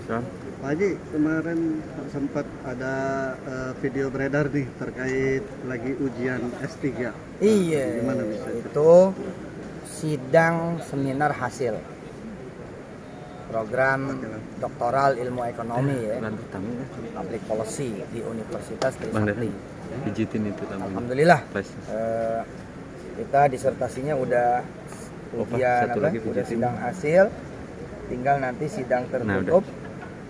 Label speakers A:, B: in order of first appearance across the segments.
A: So,
B: Pak Haji, kemarin sempat ada video beredar nih terkait lagi ujian S3.
C: Iya,
B: Gimana bisa
C: itu sidang seminar hasil program doktoral ilmu ekonomi ya,
A: lanjut tamu ya.
C: public policy di Universitas
A: Bang
C: Trisakti.
A: Deden, pijitin itu tamunya.
C: Alhamdulillah,
A: Flash.
C: kita disertasinya udah ujian
A: satu
C: apa?
A: lagi
C: Udah
A: pijitin.
C: sidang hasil, tinggal nanti sidang tertutup,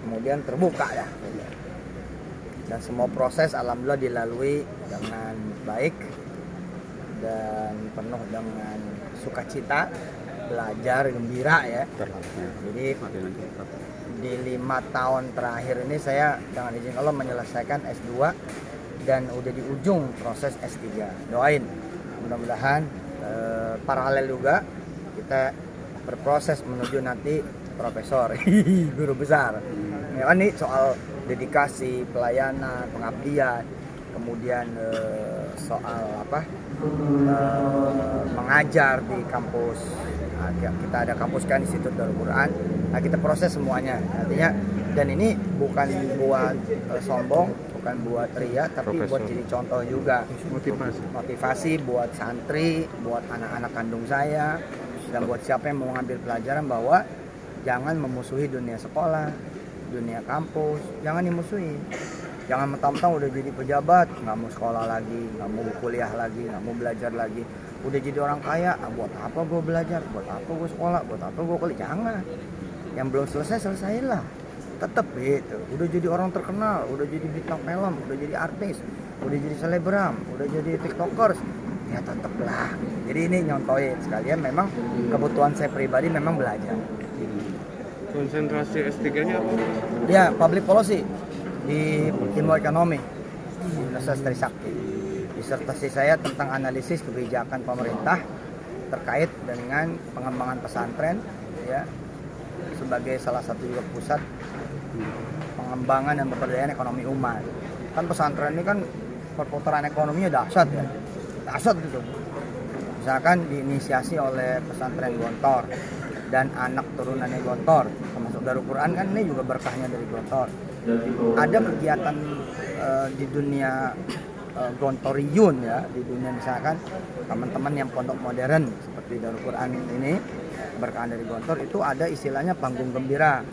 C: kemudian terbuka ya. Dan semua proses alhamdulillah dilalui dengan baik dan penuh dengan sukacita, belajar gembira ya. Jadi di 5 tahun terakhir ini saya dengan izin Allah menyelesaikan S2 dan udah di ujung proses S3. Doain mudah-mudahan paralel juga kita berproses menuju nanti profesor, guru besar. Ya kan, ini soal dedikasi, pelayanan, pengabdian, kemudian soal apa? Mengajar di kampus. Nah, kita ada kampus kan Institut Darul Quran. Nah, kita proses semuanya. Artinya dan ini bukan buat sombong, bukan buat ria, tapi
A: Profesor.
C: buat jadi contoh juga. Motivasi buat santri, buat anak-anak kandung saya, dan buat siapa yang mau ngambil pelajaran bahwa jangan memusuhi dunia sekolah, dunia kampus, jangan dimusuhi. Jangan mentang-mentang udah jadi pejabat, nggak mau sekolah lagi, nggak mau kuliah lagi, nggak mau belajar lagi. Udah jadi orang kaya, buat apa gue belajar, buat apa gue sekolah, buat apa gue kuliah, jangan. Yang belum selesai, selesailah. Tetap gitu, udah jadi orang terkenal, udah jadi bintang film, udah jadi artis, udah jadi selebgram, udah jadi tiktokers, ya tetaplah. Jadi ini nyontohin sekalian, memang kebutuhan saya pribadi memang belajar.
A: Konsentrasi S3-nya apa?
C: Ya, public policy di ilmu ekonomi di Universitas Trisakti. Disertasi saya tentang analisis kebijakan pemerintah terkait dengan pengembangan pesantren ya, sebagai salah satu juga pusat pengembangan dan pemberdayaan ekonomi umat. Kan pesantren ini kan perputaran ekonominya dahsyat ya. Dahsyat gitu. Misalkan diinisiasi oleh pesantren Gontor dan anak turunannya Gontor, termasuk Darul Quran kan ini juga berkahnya dari Gontor. Ada kegiatan di dunia Gontoriyun ya, di dunia misalkan teman-teman yang pondok modern seperti Darul Quran ini berkah dari Gontor, itu ada istilahnya panggung gembira,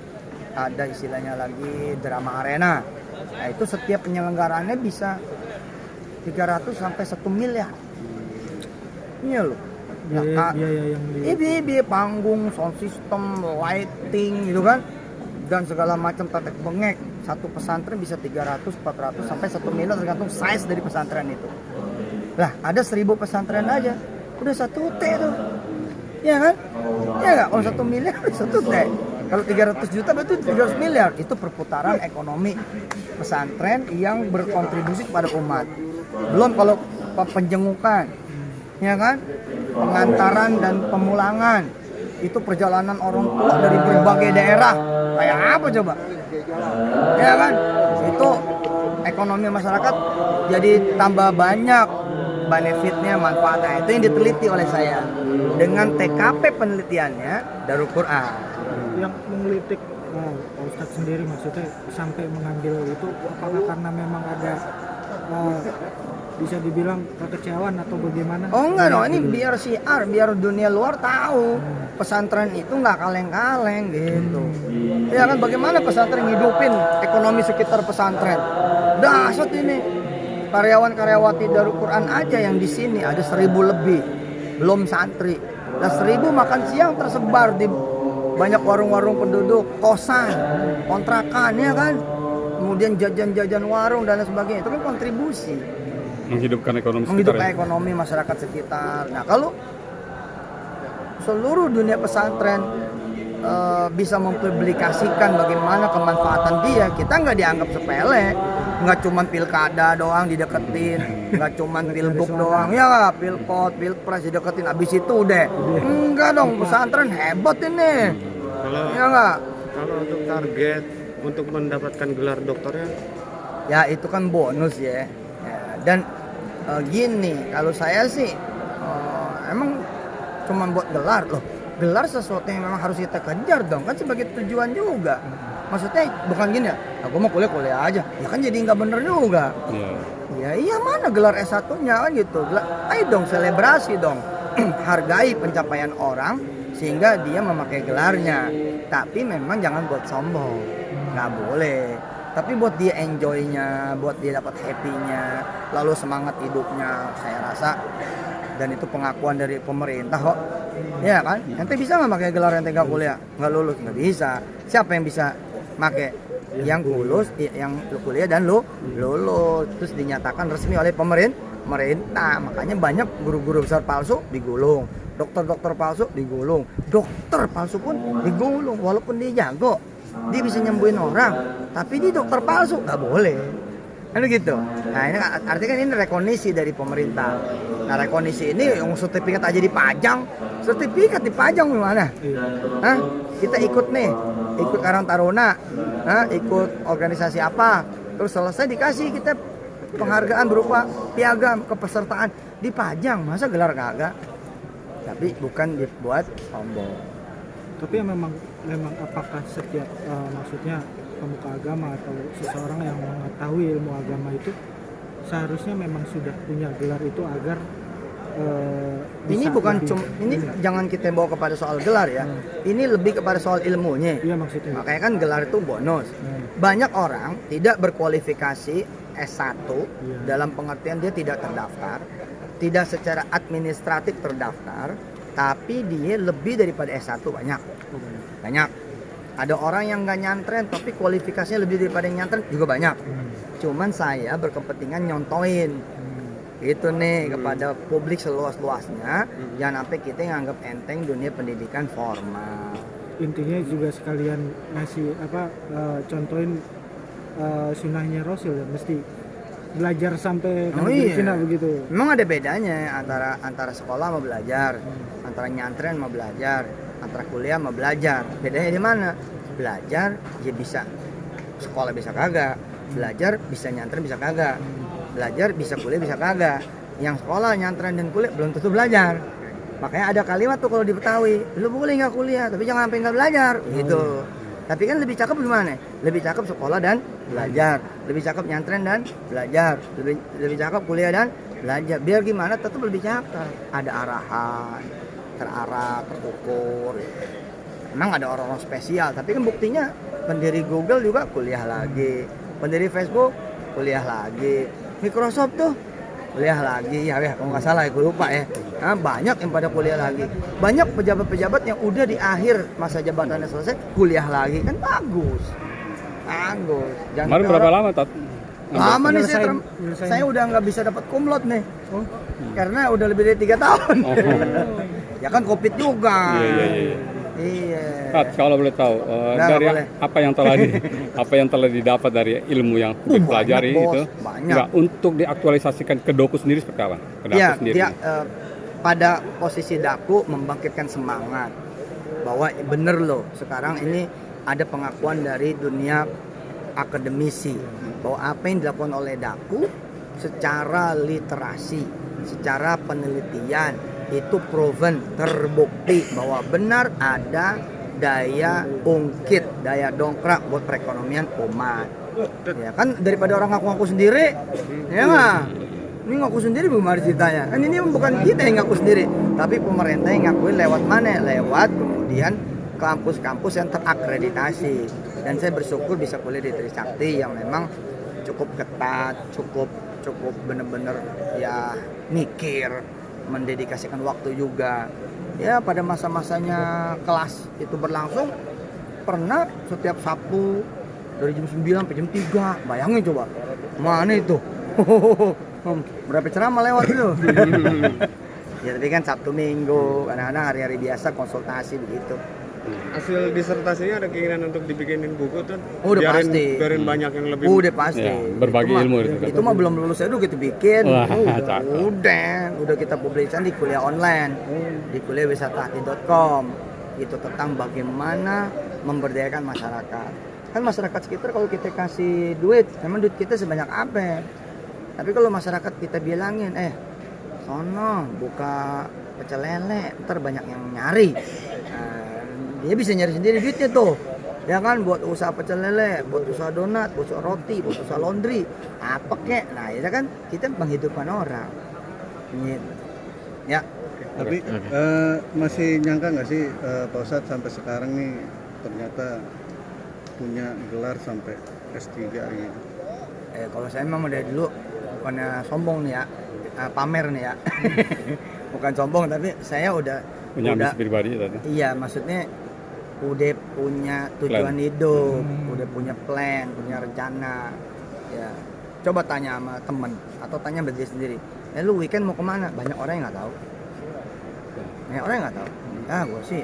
C: ada istilahnya lagi drama arena. Nah, itu setiap penyelenggaraannya bisa 300 sampai 1 miliar. Iya loh. Biaya panggung, sound system, lighting gitu kan, dan segala macam tetek bengek. Satu pesantren bisa 300, 400 sampai 1 miliar tergantung size dari pesantren itu. Lah ada 1000 pesantren aja, udah 1 T tuh, ya kan? Ya nggak? Kalau 1 miliar 1 T. Kalau 300 juta berarti 300 miliar. Itu perputaran ekonomi pesantren yang berkontribusi kepada umat. Belum kalau penjengukan, ya kan? Pengantaran dan pemulangan, itu perjalanan orang tua dari berbagai daerah, kayak apa coba, ya kan? Itu ekonomi masyarakat jadi tambah banyak benefitnya, manfaatnya. Itu yang diteliti oleh saya dengan TKP penelitiannya Darul Quran.
D: Yang menggelitik Pak Ustadz sendiri maksudnya sampai mengambil itu, apakah karena memang ada bisa dibilang kekecewaan atau bagaimana?
C: Oh enggak dong, ini biar siar, biar dunia luar tahu pesantren itu nggak kaleng-kaleng gitu. Ya kan, bagaimana pesantren ngidupin ekonomi sekitar pesantren? Dahsyat ini. Karyawan-karyawati Darul Quran aja yang di sini ada 1000 lebih, belum santri. Nah 1000 makan siang tersebar di banyak warung-warung penduduk, kosan, kontrakan ya kan. Kemudian jajan-jajan warung dan lain sebagainya, itu kan kontribusi
A: Menghidupkan ekonomi
C: menghidupkan ekonomi masyarakat sekitar. Nah kalau seluruh dunia pesantren bisa mempublikasikan bagaimana kemanfaatan dia, kita nggak dianggap sepele, nggak cuma pilkada doang dideketin, nggak cuma pilbuk doang, ya pilkot, pilpres dideketin, abis itu udah, enggak dong, pesantren hebat ini, ya nggak?
A: Kalau untuk target untuk mendapatkan gelar doktornya,
C: Ya itu kan bonus ya. Dan gini, kalau saya sih emang cuma buat gelar loh. Gelar sesuatu yang memang harus kita kejar dong, kan sebagai tujuan juga. Maksudnya bukan gini ya, gue mau kuliah aja. Ya kan jadi nggak bener juga. Ya iya mana gelar S1-nya kan gitu. Ayo dong selebrasi dong. Hargai pencapaian orang sehingga dia memakai gelarnya. Tapi memang jangan buat sombong. Nggak boleh. Tapi buat dia enjoy-nya, buat dia dapat happy-nya, lalu semangat hidupnya, saya rasa. Dan itu pengakuan dari pemerintah kok. Ya kan? Ente bisa nggak pakai gelar ente nggak kuliah? Nggak lulus? Nggak bisa. Siapa yang bisa pakai? Yang lulus, yang kuliah dan lulus. Terus dinyatakan resmi oleh pemerintah. Makanya banyak guru-guru besar palsu digulung. Dokter-dokter palsu digulung. Dokter palsu pun digulung. Walaupun dia jago. Dia bisa nyembuhin orang. Tapi dia dokter palsu. Nggak boleh. Kan gitu. Nah ini artinya kan ini rekonisi dari pemerintah. Nah rekonisi ini yang sertifikat aja dipajang. Sertifikat dipajang gimana? Hah? Kita ikut nih, ikut Karang Taruna, ikut organisasi apa, terus selesai dikasih kita penghargaan berupa piagam kepesertaan, dipajang, masa gelar kagak? Tapi bukan dibuat sombong.
D: Tapi memang apakah setiap maksudnya pemuka agama atau seseorang yang mengetahui ilmu agama itu seharusnya memang sudah punya gelar itu agar
C: ini bukan cuma ini jangan kita bawa kepada soal gelar ya. Ini lebih kepada soal ilmunya.
D: Iya maksudnya.
C: Makanya kan gelar itu bonus. Banyak orang tidak berkualifikasi S1 dalam pengertian dia tidak terdaftar, tidak secara administratif terdaftar, tapi dia lebih daripada S1 banyak. Ada orang yang nggak nyantren tapi kualifikasinya lebih daripada yang nyantren juga banyak. Cuman saya berkepentingan nyontoin itu nih kepada publik seluas-luasnya, jangan sampai kita nganggap enteng dunia pendidikan formal.
D: Intinya juga sekalian ngasih contohin sunnahnya Rasul ya, mesti belajar sampai Cina begitu.
C: Memang ada bedanya antara sekolah mau belajar, antara nyantren mau belajar, antara kuliah mau belajar. Bedanya di mana? Belajar ya bisa sekolah bisa kagak, belajar bisa nyantren bisa kagak. Belajar bisa kuliah bisa kagak. Yang sekolah nyantren dan kuliah belum tentu belajar. Makanya ada kalimat tuh kalau di Betawi, lu boleh nggak kuliah tapi jangan sampai nggak belajar gitu. Tapi kan lebih cakep gimana? Lebih cakep sekolah dan belajar, lebih cakep nyantren dan belajar, lebih cakep kuliah dan belajar. Biar gimana tetap lebih cakep. Ada arahan, terarah, terukur. Memang ada orang-orang spesial, tapi kan buktinya pendiri Google juga kuliah lagi, pendiri Facebook kuliah lagi. Microsoft tuh kuliah lagi ya kalau nggak salah gue lupa ya. Nah, banyak yang pada kuliah lagi, banyak pejabat-pejabat yang udah di akhir masa jabatannya selesai kuliah lagi kan bagus.
E: Kemarin berapa lama Tat?
C: Lama nih saya udah nggak bisa dapat kumlot nih karena udah lebih dari 3 tahun. Ya kan COVID juga. Iya.
E: Tat, kalau boleh tahu dari boleh. apa yang telah didapat dari ilmu yang dipelajari itu, enggak untuk diaktualisasikan ke Doku sendiri seperti apa?
C: Iya, dia pada posisi Daku membangkitkan semangat bahwa bener loh sekarang ini ada pengakuan dari dunia akademisi bahwa apa yang dilakukan oleh Daku secara literasi, secara penelitian itu proven, terbukti bahwa benar ada daya ungkit, daya dongkrak buat perekonomian umat. Ya kan daripada orang ngaku-ngaku sendiri, ya nggak? Ini ngaku sendiri bagaimana ceritanya? Kan ini bukan kita yang ngaku sendiri, tapi pemerintah yang ngakuin lewat mana? Lewat kemudian kampus-kampus yang terakreditasi. Dan saya bersyukur bisa kuliah di Trisakti yang memang cukup ketat, cukup bener-bener ya mikir, mendedikasikan waktu juga. Ya pada masa-masanya kelas itu berlangsung pernah setiap Sabtu dari jam 9 sampai jam 3. Bayangin coba. Mana itu? Berapa ceramah lewat itu? Ya tapi kan Sabtu Minggu, kadang-kadang hari-hari biasa konsultasi begitu.
A: Hasil disertasinya ada keinginan untuk dibikinin buku tuh?
C: Udah pasti.
A: Biarin banyak yang lebih.
C: Udah pasti.
E: Ya, berbagi ilmu
C: itu mah belum lulus itu kita bikin.
E: Wah,
C: udah kita publikasikan di kuliah online, di kuliahwisatahati.com. Itu tentang bagaimana memberdayakan masyarakat. Kan masyarakat sekitar kalau kita kasih duit, memang duit kita sebanyak apa? Tapi kalau masyarakat kita bilangin, sono buka pecel lele, ntar banyak yang nyari. Dia bisa nyari sendiri duitnya tuh. ya kan, buat usaha pecel lele, buat usaha donat, buat usaha roti, buat usaha laundry, apa kek. Nah, ya kan kita menghidupkan orang. Gitu. Ya.
B: Tapi masih nyangka nggak sih Pak Ustadz sampai sekarang nih ternyata punya gelar sampai S3 gitu?
C: Kalau saya memang dari dulu bukannya sombong nih ya, pamer nih ya. Bukan sombong, tapi saya udah
E: Punya ambisi pribadi tadi.
C: Iya, maksudnya udah punya tujuan hidup, udah punya plan, punya rencana. Ya, coba tanya sama temen atau tanya berdiri sendiri. Lu weekend mau kemana? Banyak orang yang nggak tahu. Banyak orang yang nggak tahu. Gue sih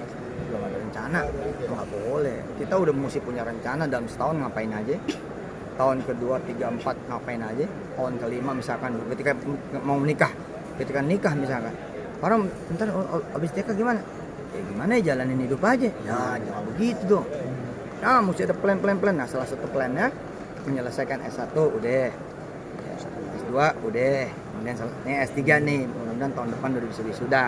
C: belum ada rencana. Nggak boleh. Kita udah mesti punya rencana dalam setahun ngapain aja. Tahun kedua, 3, 4 ngapain aja. Tahun kelima misalkan ketika mau menikah, ketika nikah misalkan. Orang ntar abis nikah gimana? Ya gimana ya, jalanin hidup aja. Ya jangan begitu dong. Nah, mesti ada plan. Nah, salah satu plannya menyelesaikan S1 udah. S2 udah. Kemudian ini S3 nih. Mudah-mudahan tahun depan udah bisa wisuda.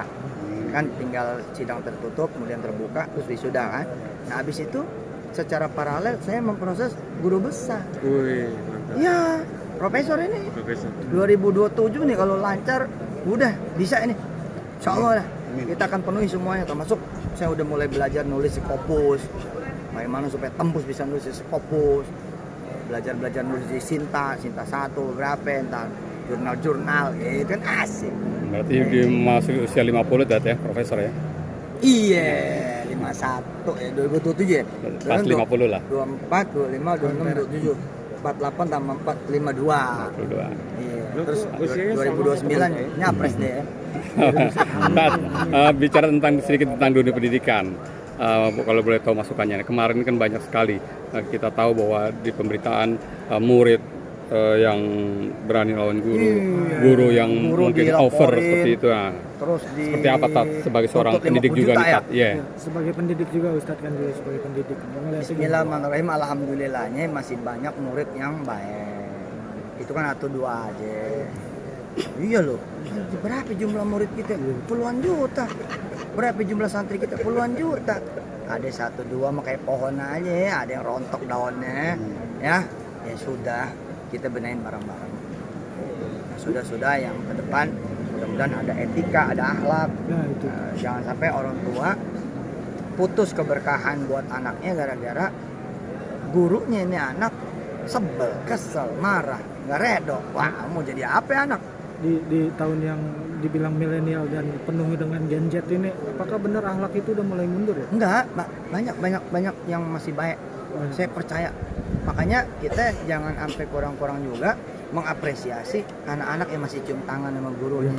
C: Kan tinggal sidang tertutup, kemudian terbuka, terus wisuda kan. Nah, habis itu secara paralel saya memproses guru besar.
A: Wih, mantap.
C: Iya, profesor ini.
A: Profesor.
C: 2027 nih kalau lancar udah bisa ini. Insya Allah lah, kita akan penuhi semuanya, termasuk saya udah mulai belajar nulis Scopus, bagaimana supaya tembus bisa nulis Scopus, belajar nulis di Sinta 1, berapa entar jurnal, itu kan asik.
E: Berarti di masuk usia 50 ya, profesor ya?
C: Iya, 51 ya, 2027 ya.
E: Pas 50 lah.
C: 24, 25, 26, 27, 48 tambah 4, 52.
E: 52.
C: Iya.
A: Lu
C: Terus
A: usianya
C: 2029 nyapres deh ya.
E: Bicara sedikit tentang dunia pendidikan, kalau boleh tahu masukannya. Kemarin kan banyak sekali kita tahu bahwa di pemberitaan murid yang berani lawan guru yang mungkin over seperti itu. Nah,
C: Terus
E: seperti apa Tat sebagai seorang
C: tuntut
E: pendidik
C: 50
E: juga
C: juta
E: nih
C: ya?
E: Tat? Iya.
D: Sebagai pendidik juga Ustadz kan juga sebagai pendidik.
C: Bismillahirrahmanirrahim, alhamdulillahnya masih banyak murid yang baik. Itu kan 1-2 aja. Iya loh, berapa jumlah murid kita? Puluhan juta. Berapa jumlah santri kita? Puluhan juta. Ada 1-2 mah kayak pohon aja ya, ada yang rontok daunnya. Ya sudah, kita benahin bareng-bareng. Sudah yang ke depan mudah-mudahan ada etika, ada akhlak. Jangan sampai orang tua putus keberkahan buat anaknya gara-gara gurunya ini anak sebel, kesel, marah, nggak redo. Wah, mau jadi apa ya anak?
D: Di tahun yang dibilang milenial dan penuh dengan Gen Z ini, apakah benar akhlak itu udah mulai mundur ya?
C: Enggak, banyak yang masih baik. Saya percaya. Makanya kita jangan sampai kurang-kurang juga mengapresiasi anak-anak yang masih cium tangan sama gurunya.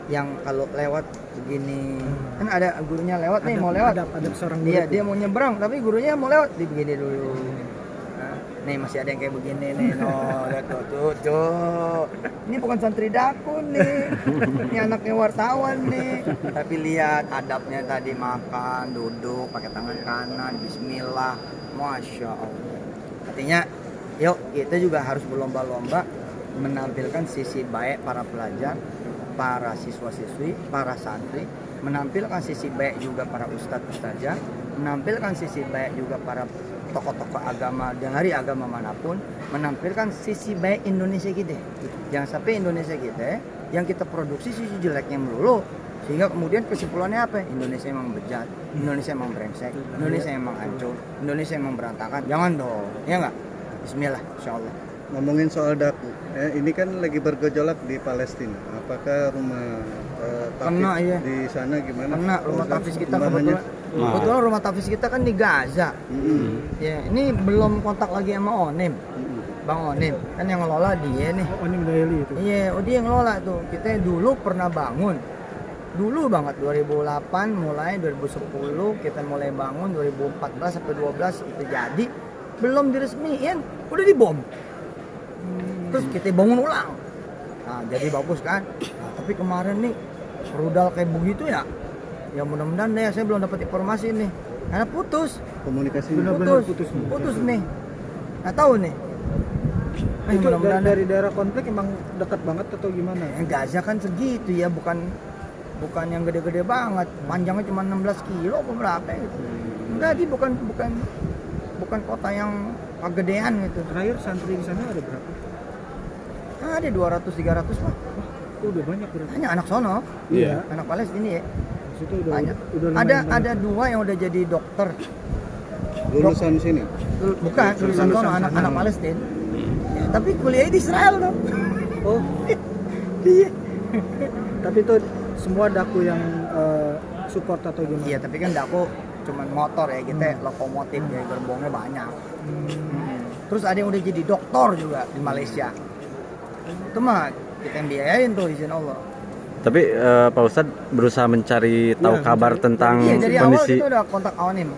C: Yang kalau lewat begini, kan ada gurunya lewat nih, mau lewat.
D: Ada seorang guru.
C: Dia mau nyebrang, tapi gurunya mau lewat, begini dulu. Nih masih ada yang kayak begini nih, lihat tuh. Ini bukan santri dakun nih, ini anaknya wartawan nih. Tapi lihat adabnya tadi, makan, duduk, pakai tangan kanan, Bismillah, Masya Allah. Artinya, yuk kita juga harus berlomba-lomba menampilkan sisi baik para pelajar, para siswa-siswi, para santri, menampilkan sisi baik juga para ustadz-ustadzah, menampilkan sisi baik juga para tokoh-tokoh agama dari agama manapun, menampilkan sisi baik Indonesia kita. Jangan sampai Indonesia kita yang kita produksi sisi jeleknya melulu, sehingga kemudian kesimpulannya apa? Indonesia emang bejat, Indonesia emang brengsek, Indonesia emang hancur, Indonesia emang berantakan. Jangan dong, ya nggak? Bismillah, insyaallah.
B: Ngomongin soal daku, ini kan lagi bergejolak di Palestina. Apakah rumah
C: Kena,
B: tahfiz
C: iya.
B: di sana gimana?
C: Karena rumah tahfiz kita
B: Kembangannya?
C: kebetulan rumah tahfiz kita kan di Gaza. Ya, ini belum kontak lagi sama Onim. Bang Onim, kan yang ngelola dia nih.
D: Onim Daily itu.
C: Iya, dia yang ngelola tuh. Kita dulu pernah bangun. Dulu banget 2008 mulai 2010 kita mulai bangun, 2014 sampai 12 itu jadi. Belum diresmiin, udah dibom. Terus kita bangun ulang. Nah, jadi bagus kan? Nah, tapi kemarin nih rudal kayak begitu ya. Ya mudah-mudahan deh, saya belum dapat informasi nih. Karena putus.
B: Komunikasi
D: Benar-benar
C: Putus nih. Nggak tahu nih.
D: Itu
C: Mudah-mudahan
D: dari daerah konflik emang dekat banget atau gimana?
C: Gaza kan segitu ya, bukan bukan yang gede-gede banget, panjangnya cuma 16 kilo apa berapa gitu. Jadi bukan kota yang kegedean gitu.
D: Terakhir santri di sana ada berapa?
C: Ada 200-300 Pak.
D: Itu udah banyak berarti.
C: Hanya anak sono,
E: Iya.
C: anak Palestina ya.
D: Itu udah
C: Banyak.
D: lumayan
C: Ada
D: banyak.
C: 2 yang udah jadi dokter.
B: Lulusan sini.
C: Bukan lulusan sono, anak Palestina. Ya, tapi kuliah di Israel dong.
D: Oh,
C: Iya.
D: tapi itu semua daku yang support atau gimana?
C: Iya, tapi kan aku cuman motor ya, kita lokomotif ya, gerbongnya banyak. Terus ada yang udah jadi dokter juga di Malaysia. Itu mah kita yang biayain tuh, izin Allah.
F: Tapi Pak Ustadz berusaha mencari tahu
D: Ya,
F: kabar
D: mencari.
F: tentang
C: Iya, dari awal
F: kondisi.
C: kita udah kontak Awanim.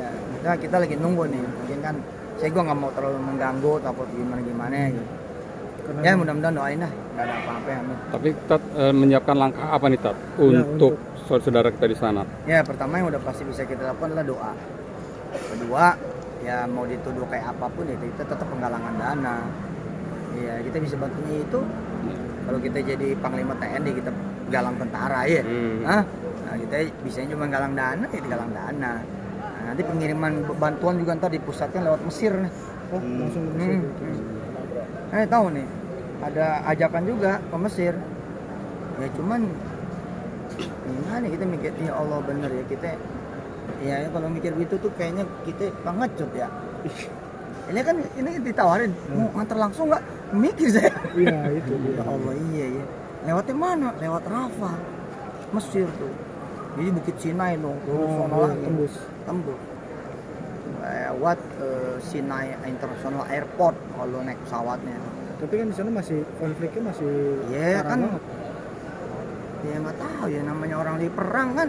C: Ya, nah kita lagi nunggu nih. Mungkin kan gue nggak mau terlalu mengganggu, takut gimana gitu.
D: Karena
C: Ya mudah-mudahan doain lah, nggak ada apa-apa ya. Amin.
E: Tapi Tat menyiapkan langkah apa nih Tat untuk saudara kita di sana?
C: Ya pertama yang udah pasti bisa kita lakukan adalah doa. Kedua, ya mau dituduh kayak apapun ya kita tetap penggalangan dana. Ya kita bisa bantunya itu. Kalau kita jadi panglima TNI kita galang tentara ya. Hah? Nah, kita bisa cuma galang dana, ya galang dana. Nah, nanti pengiriman bantuan juga ntar dipusatkan lewat Mesir nih.
D: oh, langsung ke
C: Hmm.
D: Mesir.
C: Tahu nih, ada ajakan juga ke Mesir. Ya cuman gimana kita mikir, ya Allah bener ya kita. Ya kalau mikir gitu tuh kayaknya kita pengecut ya. Ini kan ini ditawarin mau nganter langsung nggak? Mikir saya.
D: Iya, itu
C: Ya
D: dia.
C: Allah iya ya. Lewatnya mana? Lewat Rafah, Mesir tuh. Jadi Bukit Sinai dong. Terus
D: Oh,
C: sono
D: iya,
C: lagi.
D: tembus.
C: Tembus. Lewat Sinai International Airport kalau naik pesawatnya.
D: Tapi kan di sana masih konfliknya masih
C: Iya
D: parah
C: kan.
D: banget.
C: Ya nggak tahu ya namanya orang di perang kan.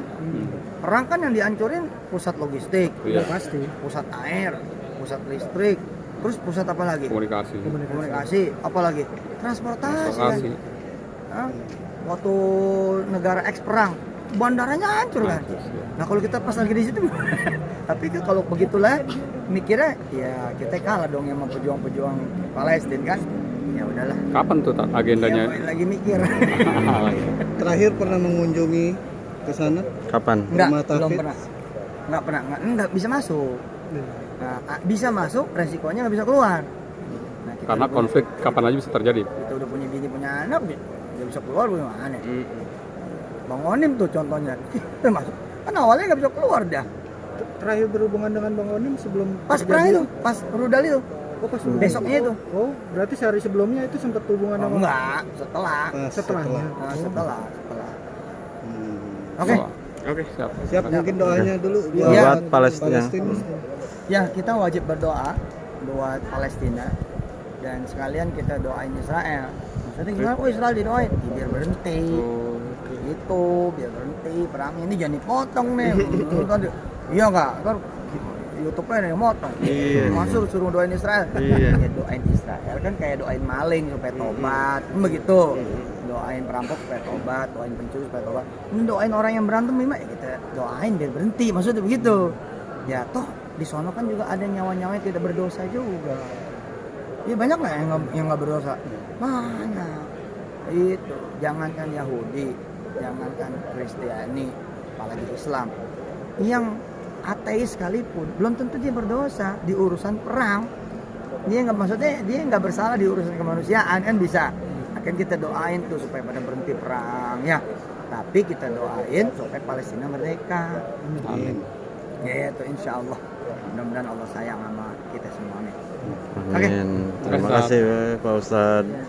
C: Perang kan yang dihancurin pusat logistik,
D: Udah
E: Iya.
D: pasti.
C: pusat air, pusat listrik, terus pusat apa lagi?
E: Komunikasi.
C: Komunikasi, apa lagi? Transportasi.
E: Transportasi.
C: Kan? Hah? Waktu negara eks perang, bandaranya hancur kan. Nah kalau kita pas lagi di situ, tapi kan kalau begitulah mikirnya, ya kita kalah dong yang pejuang-pejuang Palestina kan. Ya udahlah.
E: Kapan tuh Tat agendanya?
C: Ya, lagi mikir.
B: Terakhir pernah mengunjungi ke sana?
F: Kapan?
C: Enggak,
B: Rumah
C: belum
B: Taufik?
C: pernah. Enggak bisa masuk.
D: Iya.
C: Nah, bisa masuk, resikonya nggak bisa keluar. Nah, kita
E: Karena
C: udah
E: konflik kapan aja bisa terjadi.
C: kita udah punya bini punya anak, nggak bisa keluar gimana? Bang Onim tuh contohnya, kita masuk, kan awalnya nggak bisa keluar dah.
D: Terakhir berhubungan dengan Bang Onim sebelum
C: Pas perang itu, pas rudal itu,
D: Oh, pas sebelum.
C: besoknya itu.
D: Oh, berarti sehari sebelumnya itu sempat hubungan
C: Oh,
D: sama
C: enggak, setelah.
B: Pas
D: setelahnya.
C: Nah, setelah.
B: Hmm.
C: Oke.
A: Oke.
E: Siap.
B: Siap, mungkin doanya dulu
C: Iya.
F: Buat Palestina.
C: Ya, kita wajib berdoa buat Palestina dan sekalian kita doain Israel. Maksudnya gimana? Oh, Israel didoain, ya, biar berhenti. Itu biar berhenti perangnya ini jangan dipotong nih. Iya enggak? Kan YouTube-nya ada yang motong.
A: Iya.
C: Masuk suruh doain Israel.
A: Iya.
C: Ya doain Israel kan kayak doain maling supaya tobat. Kan begitu. Doain perampok supaya tobat, doain pencuri supaya tobat. Ini doain orang yang berantem ya kita doain biar berhenti. Maksudnya begitu. Ya toh di sono kan juga ada nyawa-nyawa yang tidak berdosa juga. Ya banyak nggak yang nggak berdosa? Banyak. Itu jangankan Yahudi, jangankan Kristiani, apalagi Islam. Yang ateis sekalipun belum tentu dia berdosa di urusan perang. Dia nggak maksudnya dia nggak bersalah di urusan kemanusiaan kan bisa. Akan kita doain tuh supaya pada berhenti perang ya. Tapi kita doain supaya Palestina merdeka.
E: Amin.
C: Ya itu insya Allah. Mudah-mudahan Allah sayang sama kita semua nih.
F: Amin. Terima kasih Pak Ustadz.